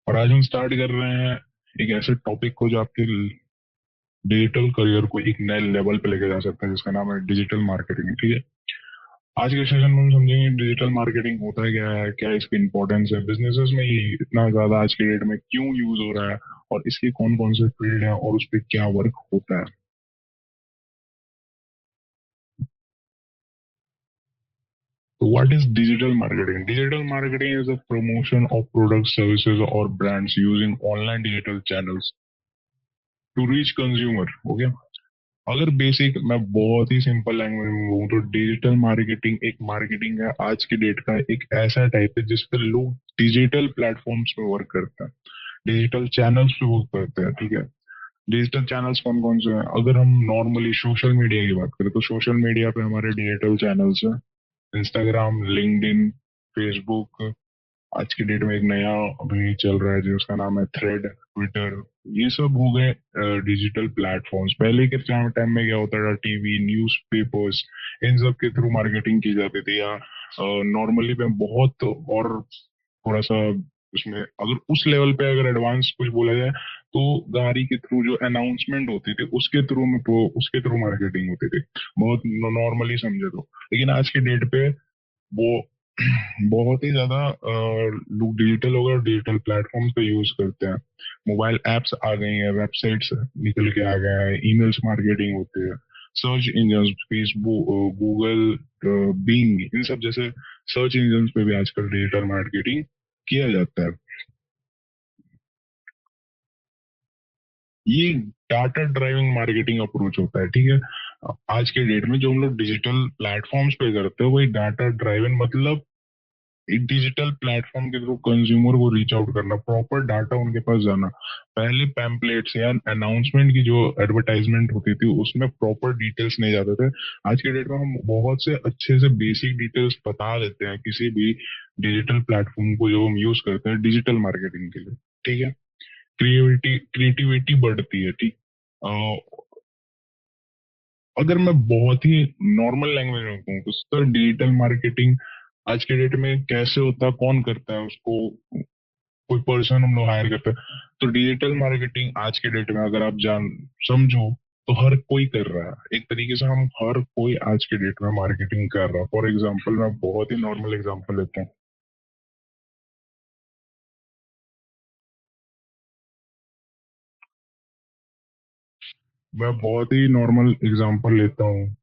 और आज हम स्टार्ट कर रहे हैं एक ऐसे टॉपिक को जो आपके डिजिटल करियर को एक नए लेवल पे लेके जा सकता है, जिसका नाम है डिजिटल मार्केटिंग। ठीक है। आज के सेशन में हम समझेंगे डिजिटल मार्केटिंग होता है, क्या इसकी इंपॉर्टेंस है बिजनेसेस में, ये इतना ज्यादा आज के डेट में क्यों यूज हो रहा है, और इसके कौन कौन से फील्ड हैं और उस पर क्या वर्क होता है। तो what is digital marketing? Digital marketing is a promotion of product services और brands using online digital channels to reach consumer. Okay. अगर बेसिक मैं बहुत ही सिंपल लैंग्वेज में बोलूँ तो डिजिटल मार्केटिंग एक मार्केटिंग है आज की डेट का, एक ऐसा टाइप है जिस पर लोग डिजिटल प्लेटफॉर्म्स पे वर्क करते हैं, डिजिटल चैनल्स पे वर्क करते हैं। ठीक है। डिजिटल चैनल्स कौन कौन से हैं? अगर हम नॉर्मली सोशल मीडिया की बात करें तो सोशल मीडिया पे हमारे डिजिटल चैनल्स हैं, इंस्टाग्राम, लिंक्डइन, फेसबुक। आज की डेट में एक नया अभी चल रहा है जो उसका नाम है थ्रेड, ट्विटर। ये सब हो गए डिजिटल प्लेटफॉर्म्स। पहले के टाइम में क्या होता था, टीवी, न्यूज़पेपर्स, इन सब के थ्रू मार्केटिंग की जाती थी, या नॉर्मली में बहुत और थोड़ा सा उसमें अगर उस लेवल पे अगर एडवांस कुछ बोला जाए तो गाड़ी के थ्रू जो अनाउंसमेंट होती थी उसके थ्रू में तो उसके थ्रू मार्केटिंग होती थी, बहुत नॉर्मली समझे तो। लेकिन आज के डेट पे वो बहुत ही ज्यादा लोग डिजिटल हो गए और डिजिटल प्लेटफॉर्म पे यूज करते हैं। मोबाइल एप्स आ गई हैं, वेबसाइट्स निकल के आ गए हैं, ईमेल्स मार्केटिंग होती है, search engine, Facebook, Google, Bing, इन सब जैसे सर्च इंजन पे भी आजकल डिजिटल मार्केटिंग किया जाता है। ये डाटा ड्राइविंग मार्केटिंग अप्रोच होता है। ठीक है। आज के डेट में जो हम लोग डिजिटल प्लेटफॉर्म्स पे करते हैं वही डाटा ड्राइवन, मतलब एक डिजिटल प्लेटफॉर्म के थ्रू कंज्यूमर को रीच आउट करना, प्रॉपर डाटा उनके पास जाना। पहले पैम्पलेट्स या अनाउंसमेंट की जो एडवर्टाइजमेंट होती थी उसमें प्रॉपर डिटेल्स नहीं जाते थे। आज के डेट में हम बहुत से अच्छे से बेसिक डिटेल्स बता देते हैं किसी भी डिजिटल प्लेटफॉर्म को जो हम यूज करते हैं डिजिटल मार्केटिंग के लिए। ठीक है। क्रिएटिविटी क्रिएटिविटी बढ़ती है। ठीक। अगर मैं बहुत ही नॉर्मल लैंग्वेज में कहूँ तो सर डिजिटल मार्केटिंग आज के डेट में कैसे होता है, कौन करता है उसको? कोई पर्सन हम लोग हायर करते हैं। तो डिजिटल मार्केटिंग आज के डेट में अगर आप जान समझो तो हर कोई कर रहा है एक तरीके से। हम हर कोई आज के डेट में मार्केटिंग कर रहा है। फॉर एग्जांपल मैं बहुत ही नॉर्मल एग्जांपल लेता हूँ। मैं बहुत ही नॉर्मल एग्जांपल लेता हूँ।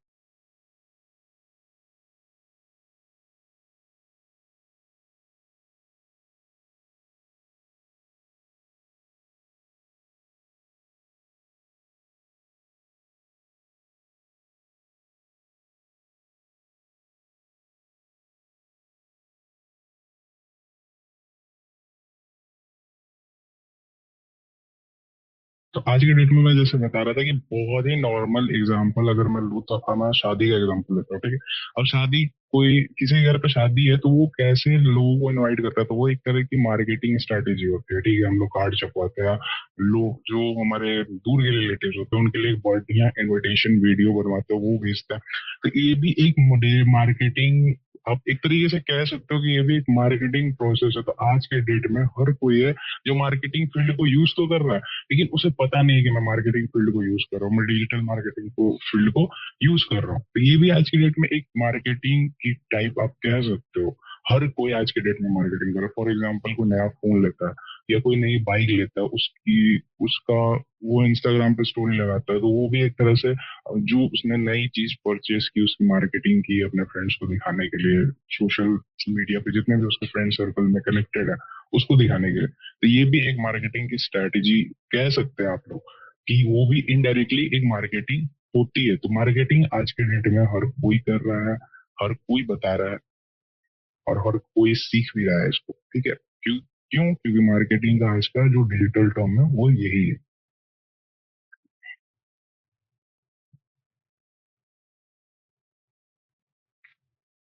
तो आज के डेट में मैं जैसे बता रहा था कि बहुत ही नॉर्मल एग्जांपल अगर मैं लूँ तो अपना शादी का एग्जांपल लेता हूँ। ठीक है। अब शादी, कोई किसी के घर पे शादी है तो वो कैसे लोगों को इनवाइट करता है, तो वो एक तरह की मार्केटिंग स्ट्रेटेजी होती है। ठीक है। हम लोग कार्ड छपवाते हैं, लोग जो हमारे दूर के रिलेटिव होते हैं उनके लिए एक बढ़िया इनविटेशन वीडियो बनवाते हैं, वो भेजते हैं। तो ये भी एक मार्केटिंग, आप एक तरीके से कह सकते हो कि ये भी एक मार्केटिंग प्रोसेस है। तो आज के डेट में हर कोई है जो मार्केटिंग फील्ड को यूज तो कर रहा है, लेकिन उसे पता नहीं है कि मैं मार्केटिंग फील्ड को यूज कर रहा हूँ, मैं डिजिटल मार्केटिंग को फील्ड को यूज कर रहा हूँ। तो ये भी आज की डेट में एक मार्केटिंग की टाइप आप कह सकते हो। हर कोई आज के डेट में मार्केटिंग कर रहा है। फॉर एग्जाम्पल कोई नया फोन लेता है या कोई नई बाइक लेता है, उसकी उसका वो इंस्टाग्राम पे स्टोरी लगाता है, तो वो भी एक तरह से जो उसने नई चीज परचेज की उसकी मार्केटिंग की अपने फ्रेंड्स को दिखाने के लिए, सोशल मीडिया पे जितने भी उसके फ्रेंड सर्कल में कनेक्टेड है उसको दिखाने के लिए। तो ये भी एक मार्केटिंग की स्ट्रेटेजी कह सकते हैं आप लोग, कि वो भी इनडायरेक्टली एक मार्केटिंग होती है। तो मार्केटिंग आज के डेट में हर कोई कर रहा है, हर कोई बता रहा है, और हर कोई सीख भी रहा है इसको। ठीक है। क्यों क्योंकि मार्केटिंग का आज का जो डिजिटल टर्म है वो यही है।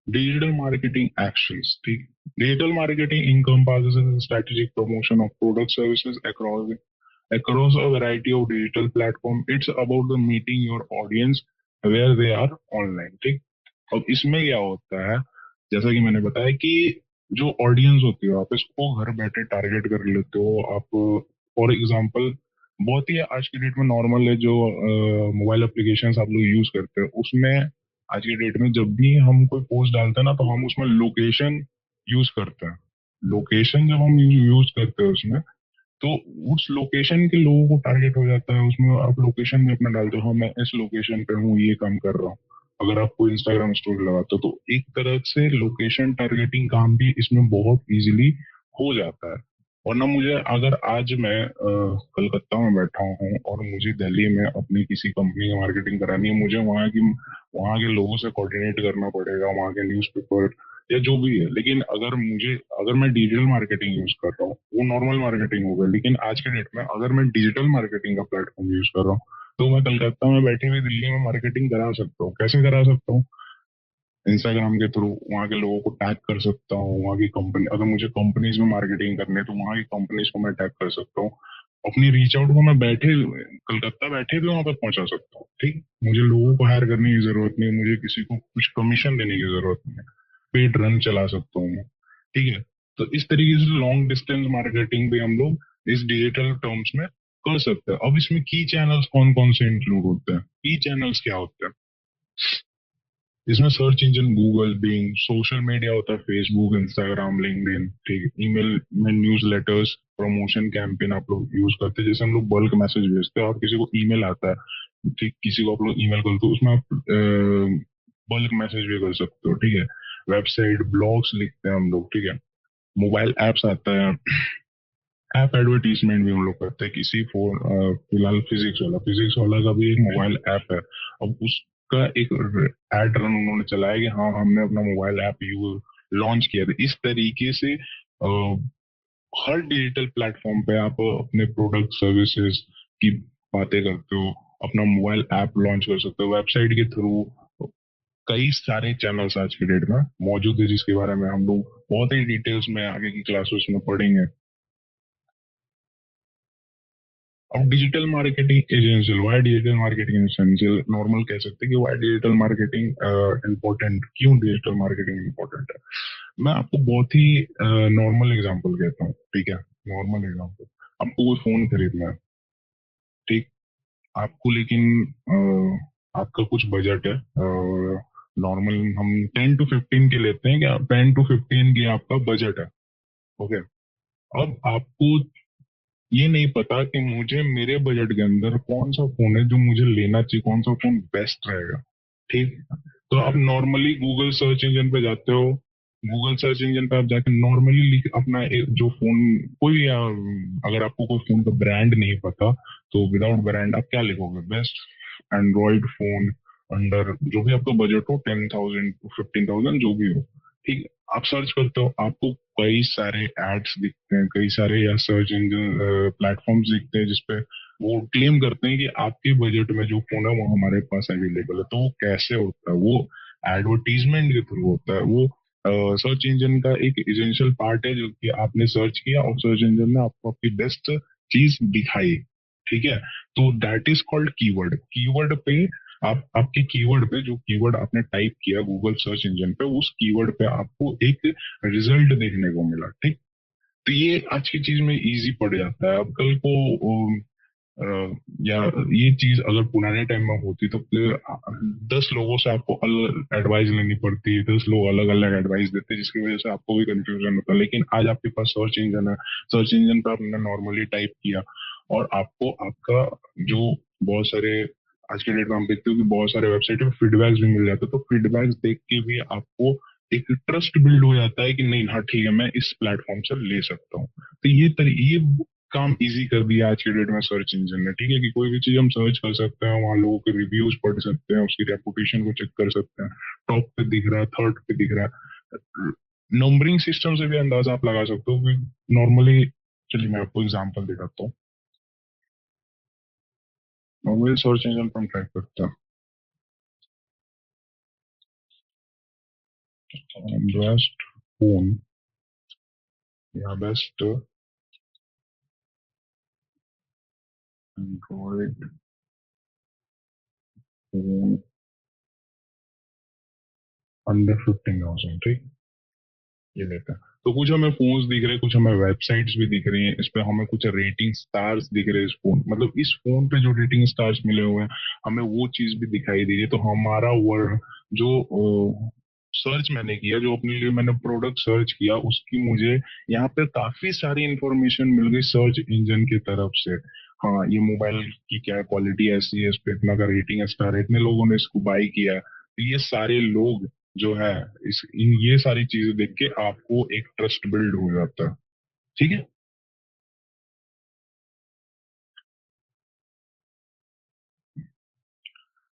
Digital marketing actions. Digital marketing encompasses the strategic promotion of product services across a variety of digital platform. It's about the meeting your audience where they are online. ठीक। अब इसमें क्या होता है, जैसा कि मैंने बताया कि जो ऑडियंस होती है आप इसको घर बैठे टारगेट कर लेते हो आप। फॉर एग्जांपल बहुत ही आज की डेट में नॉर्मल है जो मोबाइल एप्लीकेशंस आप लोग यूज करते हैं उसमें आज की डेट में जब भी हम कोई पोस्ट डालते हैं ना तो हम उसमें लोकेशन यूज करते हैं। लोकेशन जब हम यूज करते हैं उसमें तो उस लोकेशन के लोगों को टारगेट हो जाता है उसमें। आप लोकेशन में अपना डालते हो हाँ मैं इस लोकेशन पे हूँ ये काम कर रहा हूँ। अगर आप कोई इंस्टाग्राम स्टोरी लगाते हो तो एक तरह से लोकेशन टारगेटिंग काम भी इसमें बहुत इजीली हो जाता है। वरना मुझे अगर आज मैं कलकत्ता में बैठा हूँ और मुझे दिल्ली में अपनी किसी कंपनी की मार्केटिंग करानी है मुझे वहाँ के लोगों से कोऑर्डिनेट करना पड़ेगा वहाँ के न्यूज़पेपर या जो भी है। लेकिन अगर मैं डिजिटल मार्केटिंग यूज कर रहा हूँ वो नॉर्मल मार्केटिंग हो गई। लेकिन आज के डेट में अगर मैं डिजिटल मार्केटिंग का प्लेटफॉर्म यूज कर रहा हूँ तो मैं कलकत्ता में बैठे हुए दिल्ली में मार्केटिंग करा सकता हूँ। कैसे करा सकता हूँ? इंस्टाग्राम के थ्रू वहाँ के लोगों को टैग कर सकता हूँ। वहाँ की कंपनी अगर मुझे कंपनीज में मार्केटिंग करनी है तो वहाँ की कंपनीज को मैं टैग कर सकता हूँ। अपनी रीच आउट को मैं कलकत्ता बैठे भी वहां पर पहुंचा सकता हूँ। ठीक, मुझे लोगों को हायर करने की जरूरत नहीं है मुझे किसी को कुछ कमीशन देने की जरूरत नहीं है। पेड रन चला सकता हूँ मैं। ठीक है। तो इस तरीके से लॉन्ग डिस्टेंस मार्केटिंग भी हम लोग इस डिजिटल टर्म्स में कर सकते हैं। अब इसमें की चैनल्स कौन कौन से इंक्लूड होते हैं? की चैनल्स क्या होते हैं? इसमें search engine Google Bing, social media होता है फेसबुक इंस्टाग्राम लिंक्डइन। ठीक है। ईमेल में न्यूज लेटर्स प्रमोशन कैंपेन आप लोग यूज करते हैं। जैसे हम लोग बल्क मैसेज भेजते हैं और किसी को ईमेल आता है ठीक किसी को आप लोग ईमेल करते हो उसमें आप बल्क मैसेज भी कर सकते हो। ठीक है। वेबसाइट ब्लॉग्स लिखते हैं हम लोग। ठीक है। मोबाइल एप्स आता है। ऐप एडवर्टीजमेंट भी हम लोग करते हैं किसी फोन फिलहाल फिजिक्स वाला का भी एक मोबाइल ऐप है। अब उसका एक एड रन उन्होंने चलाया कि हाँ हमने अपना मोबाइल ऐप यू लॉन्च किया था। इस तरीके से हर डिजिटल प्लेटफॉर्म पे आप अपने प्रोडक्ट सर्विसेज की बातें करते हो। अपना मोबाइल ऐप लॉन्च कर सकते हो वेबसाइट के थ्रू। कई सारे चैनल्स आज के डेट में मौजूद है जिसके बारे में हम लोग बहुत ही डिटेल्स में आगे की क्लासेस में पढ़ेंगे। अब digital marketing essential why digital marketing essential normal कह सकते हैं कि वाई डिजिटल मार्केटिंग इम्पोर्टेंट क्यों डिजिटल मार्केटिंग इम्पोर्टेंट है। मैं आपको बहुत ही नॉर्मल एग्जांपल कहता हूँ। ठीक है। नॉर्मल एग्जांपल आपको कोई फोन खरीदना है। ठीक। आपको लेकिन आपका कुछ बजट है नॉर्मल हम 10 to 15 के लेते हैं कि 10 to 15 की आपका बजट है। ओके। अब आपको ये नहीं पता कि मुझे मेरे बजट के अंदर कौन सा फोन है जो मुझे लेना चाहिए कौन सा फोन बेस्ट रहेगा। ठीक। तो आप नॉर्मली गूगल सर्च इंजन पे जाते हो। गूगल सर्च इंजन पे आप जाके नॉर्मली लिख अपना जो फोन कोई अगर आपको कोई फोन का ब्रांड नहीं पता तो विदाउट ब्रांड आप क्या लिखोगे? बेस्ट एंड्रॉइड फोन अंडर जो भी आपका बजट हो 10,000 to 15,000 जो भी हो। ठीक है। आप सर्च करते हो आपको कई सारे एड्स दिखते हैं कई सारे या सर्च इंजन प्लेटफॉर्म्स दिखते हैं जिसपे वो क्लेम करते हैं कि आपके बजट में जो फोन है वो हमारे पास अवेलेबल है। तो वो कैसे होता है? वो एडवर्टीजमेंट के थ्रू होता है। वो सर्च इंजन का एक इसेंशियल पार्ट है जो कि आपने सर्च किया और सर्च इंजन ने आपको आपकी बेस्ट चीज दिखाई। ठीक है। तो that is called keyword. Keyword पे आप आपके कीवर्ड पे जो कीवर्ड आपने टाइप किया गूगल सर्च इंजन पे उस कीवर्ड पे आपको एक रिजल्ट देखने को मिला। ठीक। तो ये आज की चीज में इजी पड़ जाता है। अब कल को अ, या ये चीज अगर पुराने टाइम में होती तो फिर 10 लोगों से आपको अलग एडवाइस लेनी पड़ती। 10 लोग अलग अलग एडवाइस देते जिसकी वजह से आपको भी कंफ्यूजन होता। लेकिन आज आपके पास सर्च इंजन है। सर्च इंजन पे आपने नॉर्मली टाइप किया और आपको आपका जो बहुत सारे आज के डेट में हम देखते हो कि बहुत सारे वेबसाइट पे फीडबैक्स भी मिल जाते हैं। तो फीडबैक्स देख के भी आपको एक ट्रस्ट बिल्ड हो जाता है कि नहीं हाँ ठीक है मैं इस प्लेटफॉर्म से ले सकता हूँ। तो ये काम इजी कर दिया आज के डेट में सर्च इंजन ने। ठीक है कि कोई भी चीज हम सर्च कर सकते हैं वहाँ लोगों के रिव्यूज पढ़ सकते हैं उसकी रेपुटेशन को चेक कर सकते हैं। टॉप पे दिख रहा है थर्ड पे दिख रहा है। नंबरिंग सिस्टम से भी अंदाजा आप लगा सकते हो कि नॉर्मली चलिए मैं आपको एग्जांपल दिखाता हूँ। नॉर्मली सर्च इंजन पर हम ट्रैक करते हैं बेस्ट फोन या बेस्ट एंड्रॉइड फोन अंडर 15,000। ठीक। ये लेते हैं। तो कुछ हमें फोन्स दिख रहे हैं, कुछ हमें वेबसाइट्स भी दिख रही हैं, इस पे हमें कुछ रेटिंग स्टार्स दिख रहे हैं, इस फोन मतलब इस फोन पे जो रेटिंग स्टार्स मिले हुए हैं हमें वो चीज भी दिखाई दे रही है। तो हमारा वर्ड जो सर्च मैंने किया, जो अपने लिए मैंने प्रोडक्ट सर्च किया, उसकी मुझे यहाँ पे काफी सारी इंफॉर्मेशन मिल गई सर्च इंजन की तरफ से। हाँ, ये मोबाइल की क्या क्वालिटी ऐसी है, इस पे इतना का रेटिंग स्टार है, इतने लोगों ने इसको बाई किया है। तो ये सारे लोग जो है ये सारी चीजें देख के आपको एक ट्रस्ट बिल्ड हो जाता है। ठीक है।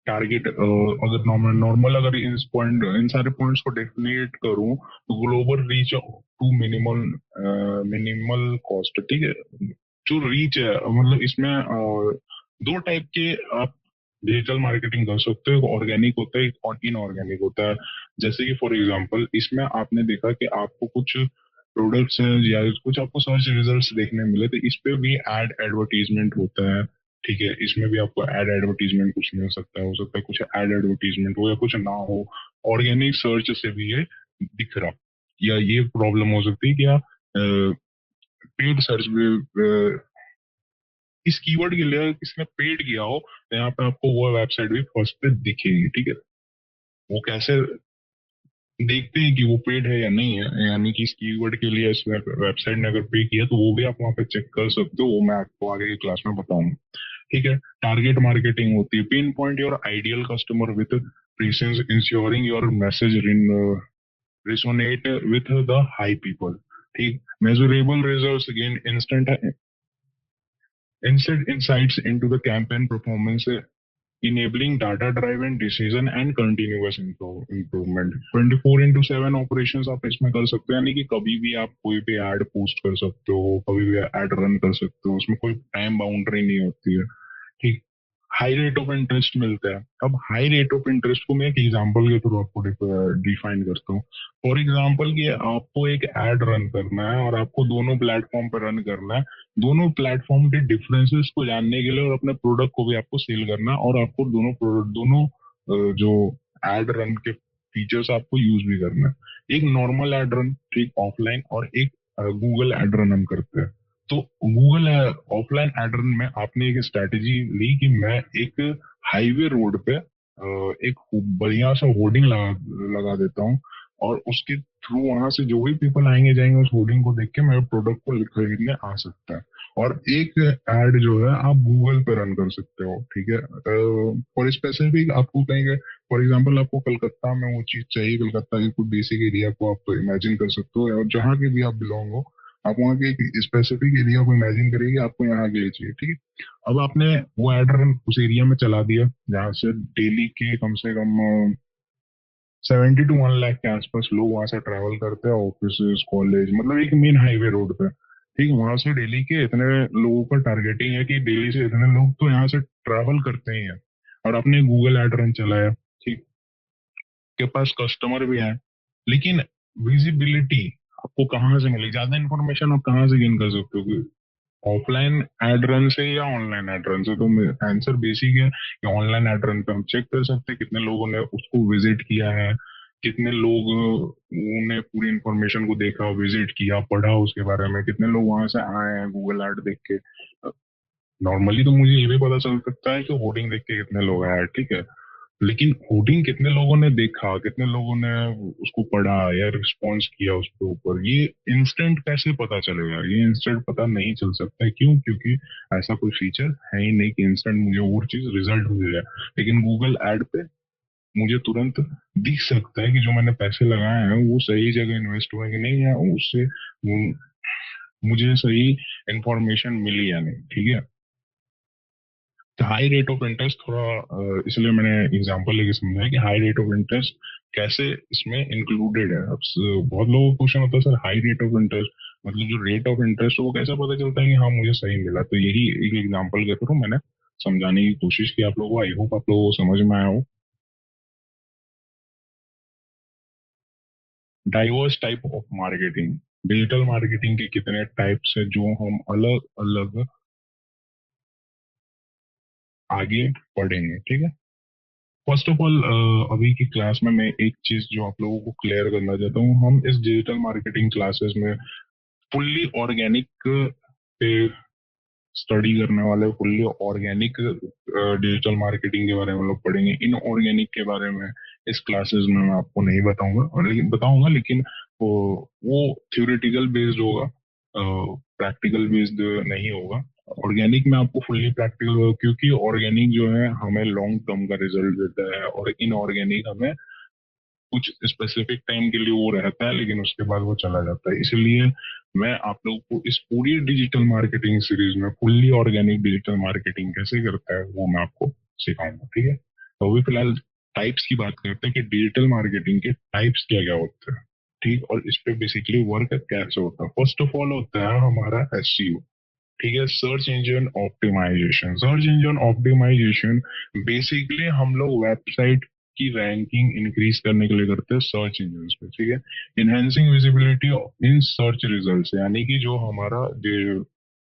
टारगेट अगर नॉर्मल नॉर्मल अगर इस पॉइंट इन सारे पॉइंट्स को डेफिनेट करूं तो global reach to minimal minimal cost. ठीक है। जो रीच है मतलब इसमें दो टाइप के आप डिजिटल मार्केटिंग कर सकते हो, ऑर्गेनिक होता है एक इनऑर्गेनिक होता है। जैसे कि फॉर एग्जांपल इसमें आपने देखा कि आपको कुछ प्रोडक्ट्स हैं या कुछ आपको सर्च रिजल्ट्स देखने मिले, तो इस पे भी एड एडवर्टीजमेंट होता है। ठीक है, इसमें भी आपको एड एडवर्टीजमेंट कुछ मिल सकता है, हो सकता है कुछ एड एडवर्टीजमेंट हो या कुछ ना हो। ऑर्गेनिक सर्च से भी ये दिख रहा, या ये प्रॉब्लम हो सकती है कि आप पेड सर्च में इस कीवर्ड के लिए किसने पेड किया हो तो यहाँ पे आपको वो वेबसाइट भी फर्स्ट पे दिखेगी। ठीक है। वो कैसे देखते हैं कि वो पेड है या नहीं है, यानी कि इस कीवर्ड के लिए इस वेबसाइट ने अगर पे किया तो वो भी आप वहाँ पे चेक कर सकते हो, वो मैं आपको आगे की क्लास में बताऊंगा। ठीक है। टारगेट मार्केटिंग होती है pinpoint your ideal customer with presence ensuring your message resonate with the high people. ठीक। Measurable results gain instant instant insights into the campaign performance, enabling data-driven decision and continuous improvement। 24/7 operations आप इसमें कर सकते हो, यानी कि कभी भी आप कोई भी एड पोस्ट कर सकते हो, कभी भी एड रन कर सकते हो, उसमें कोई टाइम बाउंड्री नहीं होती है। ठीक। हाई रेट ऑफ इंटरेस्ट मिलता है। अब हाई रेट ऑफ इंटरेस्ट को मैं एक एग्जांपल के थ्रू आपको डिफाइन करता हूँ। फॉर एग्जांपल कि आपको एक एड रन करना है और आपको दोनों प्लेटफॉर्म पर रन करना है। दोनों प्लेटफॉर्म के डिफरेंसेस को जानने के लिए और अपने प्रोडक्ट को भी आपको सेल करना है, और आपको दोनों प्रोडक्ट दोनों जो एड रन के फीचर्स आपको यूज भी करना है। एक नॉर्मल एड रन, ठीक, ऑफलाइन, और एक गूगल एड रन हम करते हैं। तो गूगल ऑफलाइन एडर में आपने एक स्ट्रेटेजी ली कि मैं एक हाईवे रोड पे एक बढ़िया सा होर्डिंग लगा देता हूँ, और उसके थ्रू वहां से जो भी पीपल आएंगे जाएंगे उस होर्डिंग को देख के मेरे प्रोडक्ट को खरीदने आ सकता है। और एक एड जो है आप गूगल पे रन कर सकते हो। ठीक है। फॉर स्पेसिफिक आपको कहेंगे, फॉर एग्जांपल आपको कलकत्ता में वो चीज चाहिए, कलकत्ता के कुछ बेसिक एरिया को आप इमेजिन कर सकते हो, और जहाँ के भी आप बिलोंग हो आप वहाँ के एक स्पेसिफिक एरिया को इमेजिन करिए कि आपको यहाँ के लिए चाहिए। ठीक है। अब आपने वो एड रन उस एरिया में चला दिया जहाँ से डेली के कम से कम 70 to 1 लाख के आसपास लोग वहां से ट्रैवल करते हैं, ऑफिस कॉलेज, मतलब एक मेन हाईवे रोड पे। ठीक है। वहां से डेली के इतने लोगों का टारगेटिंग है कि डेली से इतने लोग तो यहाँ से ट्रैवल करते ही हैं, और आपने गूगल एड रन चलाया। ठीक। के पास कस्टमर भी है, लेकिन विजिबिलिटी आपको कहाँ से मिलेगी, ज्यादा इन्फॉर्मेशन आप कहाँ से गेन कर सकते हो, ऑफलाइन एड रन से या ऑनलाइन एड रन से? तो आंसर बेसिक है कि ऑनलाइन एड रन पे हम चेक कर सकते हैं कितने लोगों ने उसको विजिट किया है, कितने लोग ने पूरी इंफॉर्मेशन को देखा, विजिट किया, पढ़ा उसके बारे में, कितने लोग वहां से आए हैं गूगल एड देख के। नॉर्मली तो मुझे ये भी पता चल सकता है कि होर्डिंग देख के कितने लोग आए, ठीक है, लेकिन कोडिंग कितने लोगों ने देखा, कितने लोगों ने उसको पढ़ा या रिस्पॉन्स किया उसके ऊपर, ये इंस्टेंट कैसे पता चलेगा? ये इंस्टेंट पता नहीं चल सकता है। क्यों? क्योंकि ऐसा कोई फीचर है ही नहीं कि इंस्टेंट मुझे वो चीज रिजल्ट मिल जाए। लेकिन गूगल एड पे मुझे तुरंत दिख सकता है कि जो मैंने पैसे लगाए हैं वो सही जगह इन्वेस्ट हुए कि नहीं, या उससे मुझे सही इंफॉर्मेशन मिली या नहीं। ठीक है। हाई रेट ऑफ इंटरेस्ट थोड़ा इसलिए मैंने एग्जांपल लेके समझाया कि हाई रेट ऑफ इंटरेस्ट कैसे इसमें इंक्लूडेड है। अब बहुत लोगों को क्वेश्चन होता है sir high rate of interest मतलब जो रेट ऑफ इंटरेस्ट है वो कैसे पता चलता है कि हाँ मुझे सही मिला? तो यही एक एग्जांपल के थ्रू मैंने समझाने की कोशिश की आप लोगों को। आई होप आप लोगों को समझ में आया हो। Diverse type of marketing, digital marketing के कितने टाइप्स है जो हम अलग अलग आगे पढ़ेंगे। ठीक है। फर्स्ट ऑफ ऑल अभी की क्लास में मैं एक चीज जो आप लोगों को क्लियर करना चाहता हूँ, हम इस डिजिटल मार्केटिंग क्लासेस में फुल्ली ऑर्गेनिक पे स्टडी करने वाले, फुल्ली ऑर्गेनिक डिजिटल मार्केटिंग के बारे में हम लोग पढ़ेंगे। इन ऑर्गेनिक के बारे में इस क्लासेस में मैं आपको नहीं बताऊंगा, और लेकिन बताऊंगा, लेकिन वो थ्योरेटिकल बेस्ड होगा, प्रैक्टिकल बेस्ड नहीं होगा। ऑर्गेनिक में आपको फुल्ली प्रैक्टिकल होगा, क्योंकि ऑर्गेनिक जो है हमें लॉन्ग टर्म का रिजल्ट देता है, और इन ऑर्गेनिक हमें कुछ स्पेसिफिक टाइम के लिए वो रहता है, लेकिन उसके बाद वो चला जाता है। इसलिए मैं आप लोगों को इस पूरी डिजिटल मार्केटिंग सीरीज में फुल्ली ऑर्गेनिक डिजिटल मार्केटिंग कैसे करता है वो मैं आपको सिखाऊंगा, ठीक है। तो अभी फिलहाल टाइप्स की बात करते हैं कि डिजिटल मार्केटिंग के टाइप्स क्या क्या होते हैं, ठीक, और इस पे बेसिकली वर्क कैसे होता है। फर्स्ट ऑफ ऑल होता है हमारा एसईओ, ठीक है, search engine optimisation. Search engine optimisation basically हम लोग वेबसाइट की रैंकिंग इंक्रीज करने के लिए करते हैं सर्च इंजन पे, ठीक है। Enhancing visibility in search results, यानी कि जो हमारा जो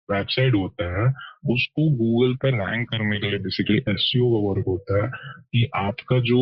वेबसाइट होता है उसको गूगल पर रैंक करने के लिए बेसिकली एसईओ का वर्क होता है, कि आपका जो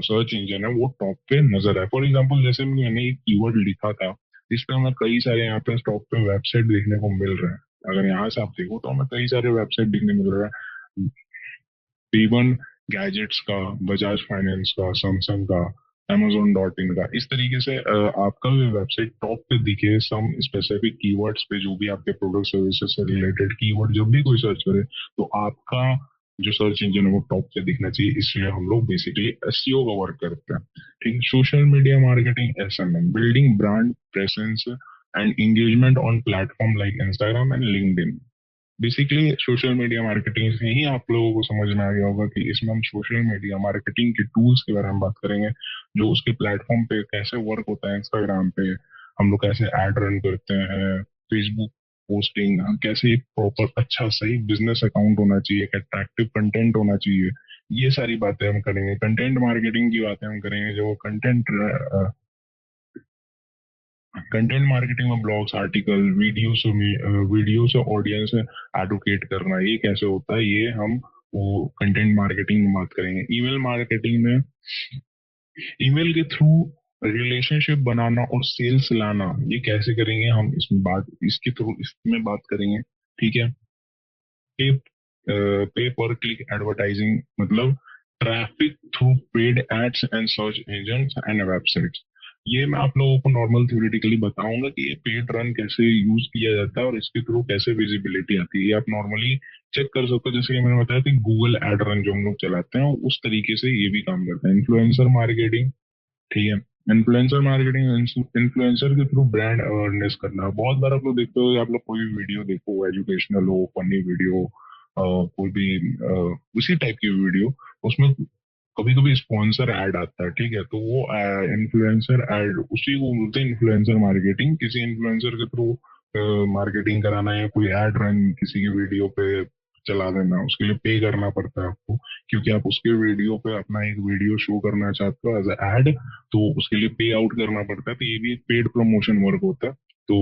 सर्च इंजन है वो टॉप पे नजर आए। फॉर एग्जांपल जैसे मैंने एक कीवर्ड लिखा था, इस पे हमें कई सारे यहाँ पे टॉप पे वेबसाइट देखने को मिल रहे हैं। अगर यहाँ से आप देखो तो हमें कई सारे वेबसाइट देखने को मिल रहा है, इवन गैजेट्स का, बजाज फाइनेंस का, सैमसंग का, Amazon.in का। इस तरीके से आपका भी वेबसाइट टॉप पे दिखे सम स्पेसिफिक कीवर्ड्स पे, जो भी आपके प्रोडक्ट सर्विसेज से रिलेटेड कीवर्ड जब भी कोई सर्च करे तो आपका जो सर्च इंजन है वो टॉप पे दिखना चाहिए। इसलिए हम लोग बेसिकली एसईओ का वर्क करते हैं, ठीक। Social media marketing, SMM, building brand presence and engagement on platform like Instagram and LinkedIn. Basically social media marketing से ही आप लोगों को समझ में आ गया होगा कि इसमें हम सोशल मीडिया मार्केटिंग के टूल्स के बारे में बात करेंगे, जो उसके प्लेटफॉर्म पे कैसे वर्क होता है। इंस्टाग्राम पे हम लोग कैसे ऐड रन करते हैं, फेसबुक पोस्टिंग, हम कैसे एक प्रॉपर अच्छा सही बिजनेस अकाउंट होना चाहिए, अट्रैक्टिव कंटेंट होना चाहिए, ये सारी बातें हम करेंगे। कंटेंट मार्केटिंग की बातें हम करेंगे, जो कंटेंट कंटेंट मार्केटिंग में ब्लॉग्स, आर्टिकल, वीडियो से ऑडियंस एडवोकेट करना, ये कैसे होता है, ये हम वो कंटेंट मार्केटिंग में बात करेंगे। ईमेल मार्केटिंग में ईमेल के थ्रू रिलेशनशिप बनाना और सेल्स लाना, ये कैसे करेंगे हम इसमें बात, इसके थ्रू इसमें बात करेंगे, ठीक है। Pay pay per click advertising, मतलब traffic through paid ads and search engine and websites. ये मैं आप लोगों को नॉर्मल थ्योरेटिकली बताऊंगा कि ये पेड रन कैसे यूज किया जाता है और इसके थ्रू कैसे विजिबिलिटी आती है। ये आप नॉर्मली चेक कर सकते हो, जैसे कि मैंने बताया कि गूगल एड रन जो हम लोग चलाते हैं उस तरीके से ये भी काम करता है। इन्फ्लुएंसर मार्केटिंग, ठीक है। इन्फ्लुएंसर मार्केटिंग, इन्फ्लुएंसर के थ्रू ब्रांड अवेयरनेस करना। बहुत बार आप लोग देखते हो, आप लोग कोई भी वीडियो देखो, एजुकेशनल हो, फनी वीडियो, कोई भी उसी टाइप की वीडियो, उसमें कभी कभी स्पॉन्सर ऐड आता है, ठीक है। तो वो इन्फ्लुएंसर ऐड, उसी को बोलते हैं इन्फ्लुएंसर मार्केटिंग। किसी इन्फ्लुएंसर के थ्रू मार्केटिंग कराना या कोई ऐड रन किसी की वीडियो पे चला देना, उसके लिए पे करना पड़ता है आपको, क्योंकि आप उसके वीडियो पे अपना एक वीडियो शो करना चाहते हो एज एड, तो उसके लिए पे आउट करना पड़ता है। तो ये भी एक पेड प्रमोशन वर्क होता है। तो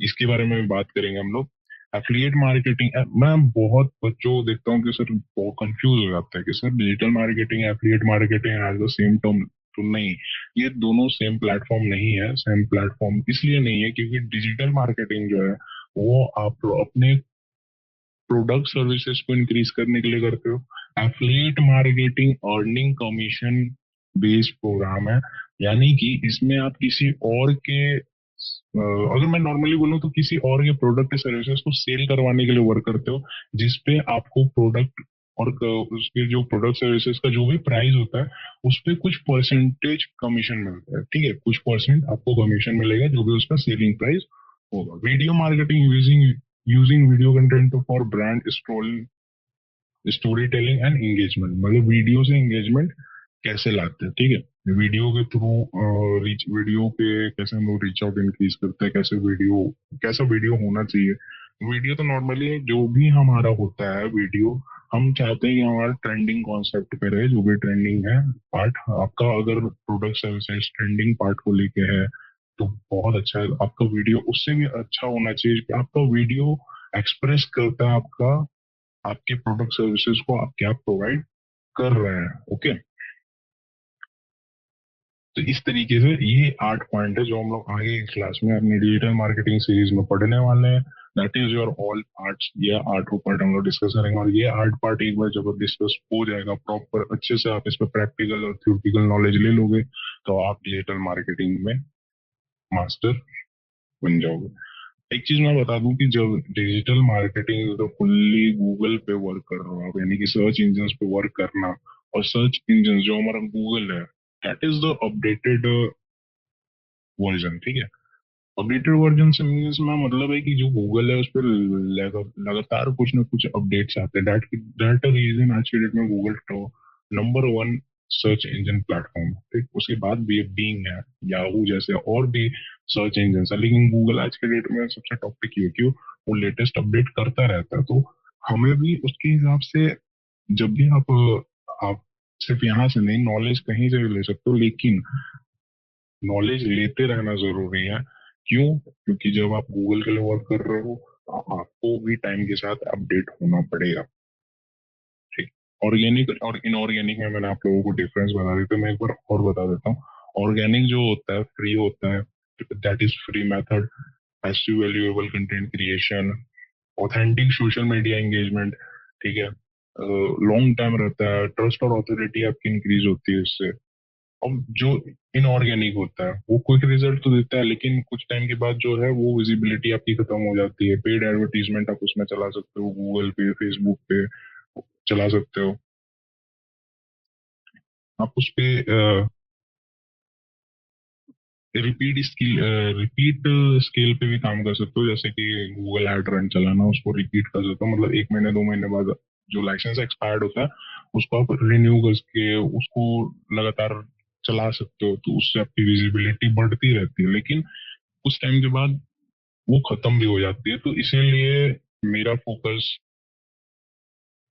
इसके बारे में भी बात करेंगे हम लोग। एफिलिएट मार्केटिंग, मैं बहुत बच्चों को देखता हूँ कि सर बहुत कंफ्यूज हो जाता है कि sir digital marketing, affiliate marketing as the same term. तो नहीं, ये दोनों सेम प्लेटफॉर्म नहीं है। सेम प्लेटफॉर्म इसलिए नहीं है क्योंकि डिजिटल मार्केटिंग जो है वो आप अपने प्रोडक्ट सर्विसेज को इंक्रीज करने के लिए करते हो। Affiliate marketing earning commission based program है, यानी कि इसमें आप किसी और के अगर मैं नॉर्मली बोलूँ तो किसी और के प्रोडक्ट सर्विसेज को सेल करवाने के लिए वर्क करते हो, जिसपे आपको प्रोडक्ट और उसके जो प्रोडक्ट सर्विसेज का जो भी प्राइस होता है उस पे कुछ परसेंटेज कमीशन मिलता है, ठीक है। कुछ परसेंट आपको कमीशन मिलेगा जो भी उसका सेलिंग प्राइस होगा। Video marketing, using video content for brand story telling and engagement, मतलब वीडियो से एंगेजमेंट कैसे लाते हैं, ठीक है। वीडियो के थ्रू रीच, वीडियो पे कैसे हम लोग रीच आउट इंक्रीज करते हैं, कैसे वीडियो, कैसा वीडियो होना चाहिए। वीडियो तो नॉर्मली जो भी हमारा होता है वीडियो, हम चाहते हैं कि हमारा ट्रेंडिंग कॉन्सेप्ट पे रहे, जो भी ट्रेंडिंग है पार्ट आपका। अगर प्रोडक्ट सर्विसेज ट्रेंडिंग पार्ट को लेके है तो बहुत अच्छा है। आपका वीडियो उससे भी अच्छा होना चाहिए कि आपका वीडियो एक्सप्रेस करता है आपका, आपके प्रोडक्ट सर्विसेज को आप क्या प्रोवाइड कर रहे हैं, ओके। तो इस तरीके से ये 8 पॉइंट है जो हम लोग आगे की क्लास में अपनी डिजिटल मार्केटिंग सीरीज में पढ़ने वाले हैं। That is your all parts. ये 8 पार्ट हम लोग डिस्कस करेंगे, और ये 8 पार्ट एक बार जब डिस्कस हो जाएगा प्रॉपर अच्छे से, आप इस पर प्रैक्टिकल और थ्योरेटिकल नॉलेज ले लोगे, तो आप डिजिटल मार्केटिंग में मास्टर बन जाओगे। एक चीज मैं बता दूं कि जब डिजिटल मार्केटिंग तो फुल्ली गूगल पे वर्क कर रहा हो आप, यानी कि सर्च इंजन पे वर्क करना, और सर्च इंजन जो हमारा गूगल है, that is the updated version, ठीक है। अपडेटेड वर्जन से मीन्स में मतलब है कि जो गूगल है उस पर लगातार कुछ ना कुछ अपडेट्स आते हैं। दैट रीजन आज के डेट में गूगल तो नंबर 1 सर्च इंजन प्लेटफॉर्म, ठीक। उसके बाद भी बीइंग है, याहू जैसे और भी सर्च इंजन है, लेकिन गूगल आज के डेट में सबसे टॉप पे क्यों क्यों वो लेटेस्ट अपडेट करता रहता है। तो हमें भी उसके हिसाब से, जब भी आप सिर्फ यहाँ से नहीं, नॉलेज कहीं से भी ले सकते हो, लेकिन नॉलेज लेते रहना जरूरी है। क्यों? क्योंकि जब आप गूगल के लिए वर्क कर रहे हो, आपको भी टाइम के साथ अपडेट होना पड़ेगा, ठीक। ऑर्गेनिक और इनऑर्गेनिक में मैंने आप लोगों को डिफरेंस बता दी, तो मैं एक बार और बता देता हूँ। ऑर्गेनिक जो होता है फ्री होता है, that is free method, passive valuable content creation, authentic social media engagement, ठीक है। लॉन्ग टाइम रहता है, ट्रस्ट और ऑथोरिटी आपकी इंक्रीज होती है इससे। अब जो इनऑर्गेनिक होता है वो क्विक रिजल्ट तो देता है, लेकिन कुछ टाइम के बाद जो है वो विजिबिलिटी आपकी खत्म हो जाती है। पेड एडवर्टीजमेंट आप उसमें चला सकते हो, गूगल पे, फेसबुक पे चला सकते हो। आप उस पे रिपीट स्केल पे भी काम कर सकते हो, जैसे कि गूगल एड रन चलाना, उसको रिपीट कर सकते हो, मतलब 1 महीने 2 महीने बाद जो लाइसेंस एक्सपायर्ड होता है उसको आप रिन्यू करके उसको लगातार चला सकते हो, तो उससे आपकी विजिबिलिटी बढ़ती रहती है। लेकिन कुछ टाइम के बाद वो खत्म भी हो जाती है, तो इसीलिए मेरा फोकस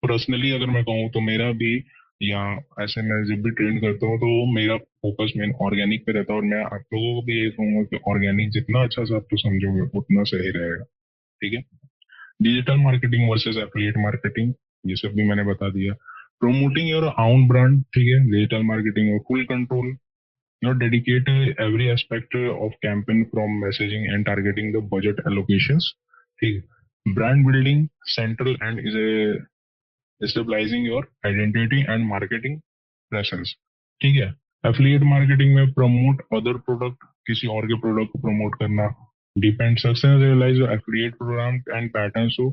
पर्सनली अगर मैं कहूँ तो मेरा भी, या ऐसे मैं जब भी ट्रेन करता हूँ तो मेरा फोकस मेन ऑर्गेनिक पे रहता है, और मैं आप लोगों को भी यही कहूंगा कि ऑर्गेनिक जितना अच्छा से आप तो समझोगे उतना सही रहेगा, ठीक है। Digital marketing versus affiliate marketing, ये सब भी मैंने बता दिया। प्रमोटिंग योर ओन ब्रांड, ठीक है, डिजिटल मार्केटिंग में full control, you know, dedicate every aspect of campaign from messaging and targeting the budget allocations, ठीक है। Brand building central and is stabilizing your identity and marketing presence, ठीक है। Affiliate marketing में promote other product, किसी और के product को promote करना। Depend success realise affiliate program and pattern so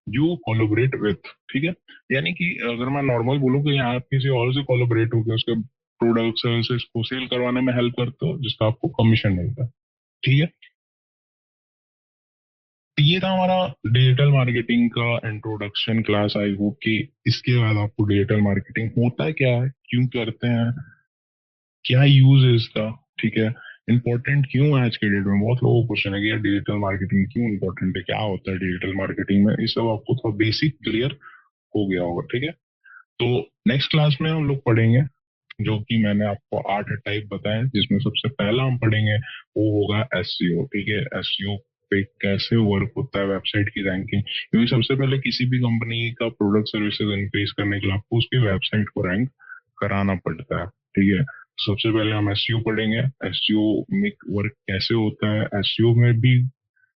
you collaborate with, ठीक है। यानी कि अगर मैं नॉर्मल बोलूँ कि यहाँ आप किसी और से कोलोबरेट होकर उसके प्रोडक्ट सर्विसेज को सेल करवाने में हेल्प करते हो, जिसका आपको कमीशन मिलता है, ठीक है। तो ये था हमारा डिजिटल मार्केटिंग का इंट्रोडक्शन क्लास। आई होप कि इसके बाद आपको डिजिटल मार्केटिंग होता क्या है, क्यों करते हैं, क्या यूज है इसका, ठीक है, इंपॉर्टेंट क्यों है आज के डेट में। बहुत लोगों को क्वेश्चन है कि यार डिजिटल मार्केटिंग क्यों इंपॉर्टेंट है, क्या होता है डिजिटल मार्केटिंग में, ये सब आपको थोड़ा बेसिक क्लियर हो गया होगा, ठीक है। तो नेक्स्ट क्लास में हम लोग पढ़ेंगे, जो कि मैंने आपको 8 टाइप बताए, जिसमें सबसे पहला हम पढ़ेंगे वो होगा एसईओ, ठीक है। एसईओ पे कैसे वर्क होता है, वेबसाइट की रैंकिंग, क्योंकि सबसे पहले किसी भी कंपनी का प्रोडक्ट सर्विसेज इंक्रीज करने के लिए आपको उसकी वेबसाइट को रैंक कराना पड़ता है, ठीक है। सबसे पहले हम एसईओ पढ़ेंगे, एसईओ में वर्क कैसे होता है, एसईओ में भी,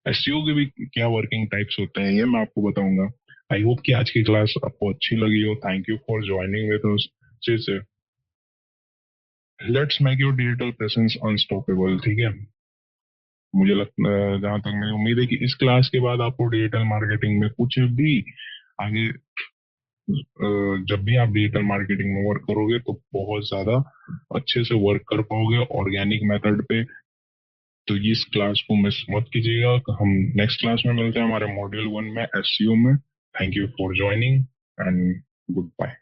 एसईओ के भी क्या वर्किंग टाइप्स होते हैं, ये मैं आपको बताऊंगा। आई होप कि आज की क्लास आपको अच्छी लगी हो। Thank you for joining with us. Let's make your digital presence unstoppable, ठीक है। मुझे लगता है, जहां तक मेरी उम्मीद है कि इस क्लास के बाद आपको डिजिटल मार्केटिंग में कुछ भी आगे, जब भी आप डिजिटल मार्केटिंग में वर्क करोगे तो बहुत ज्यादा अच्छे से वर्क कर पाओगे ऑर्गेनिक मेथड पे। तो इस क्लास को मिस मत कीजिएगा। हम नेक्स्ट क्लास में मिलते हैं हमारे मॉड्यूल 1 में, एसईओ में। Thank you for joining and good bye.